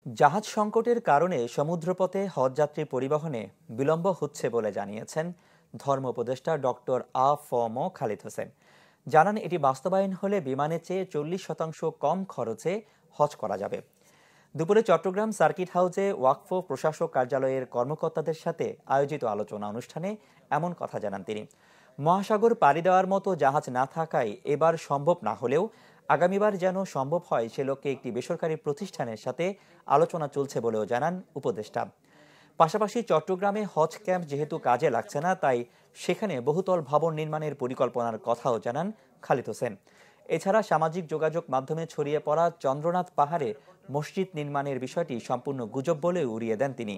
জাহাজ সংকটের কারণে সমুদ্রপথে হজযাত্রী পরিবহনে বিলম্ব হচ্ছে বলে জানিয়েছেন ধর্ম উপদেষ্টা ডক্টর আ.ফ.ম. খালিদ হোসেন। জানান, এটি বাস্তবায়ন হলে বিমানের চেয়ে 40% কম খরচে হজ করা যাবে। দুপুরে চট্টগ্রাম সার্কিট হাউসে ওয়াকফ প্রশাসক কার্যালয়ের কর্মকর্তাদের সাথে আয়োজিত আলোচনা অনুষ্ঠানে এমন কথা জানান তিনি। মহাসাগর পাড়ি দেওয়ার মতো জাহাজ না থাকায় এবার সম্ভব না হলেও আগামীবার যেন সম্ভব হয় সে লক্ষ্যে একটি বেসরকারি প্রতিষ্ঠানের সাথে আলোচনা চলছে বলেও জানান উপদেষ্টা। পাশাপাশি চট্টগ্রামে হজ ক্যাম্প যেহেতু কাজে লাগছে না, তাই সেখানে বহুতল ভবন নির্মাণের পরিকল্পনার কথাও জানান খালিদ হোসেন। এছাড়া সামাজিক যোগাযোগ মাধ্যমে ছড়িয়ে পড়া চন্দ্রনাথ পাহাড়ে মসজিদ নির্মাণের বিষয়টি সম্পূর্ণ গুজব বলে উড়িয়ে দেন তিনি।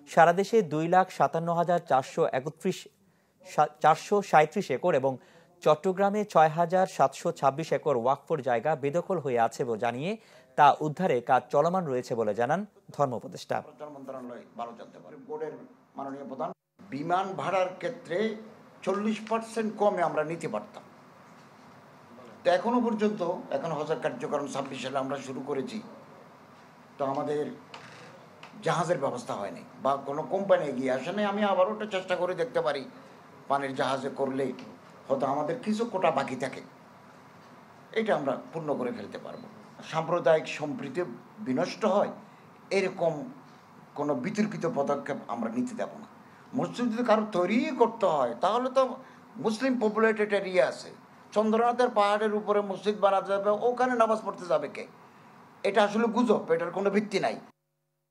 সারা দেশে 2,57,437 একর এবং চট্টগ্রামে 6,726 একর ওয়াকফর জায়গা বেদখল হয়ে আছে বলে জানিয়ে তা উদ্ধারে কাজ চলমান রয়েছে বলে জানান ধর্ম উপদেষ্টা। মাননীয় প্রধান, বিমান ভাড়ার ক্ষেত্রে 40% কমে আমরা নিতে পারতাম। তো এখনো পর্যন্ত হজের কার্যক্রম 26 সালে আমরা শুরু করেছি, তো আমাদের জাহাজের ব্যবস্থা হয়নি বা কোনো কোম্পানি এগিয়ে আসে নাই। আমি আবার ওটা চেষ্টা করে দেখতে পারি, পানির জাহাজে করলে হয়তো আমাদের কিছু কোটা বাকি থাকে, এটা আমরা পূর্ণ করে ফেলতে পারবো। সাম্প্রদায়িক সম্প্রীতি বিনষ্ট হয় এরকম কোনো বিতর্কিত পদক্ষেপ আমরা নিতে দেব না। মসজিদ যদি কারো তৈরি করতে হয় তাহলে তো মুসলিম পপুলেটেড এরিয়া আছে, চন্দ্রনাথের পাহাড়ের উপরে মসজিদ বানাতে যাবে, ওখানে নামাজ পড়তে যাবে কে? এটা আসলে গুজব, এটার কোনো ভিত্তি নাই।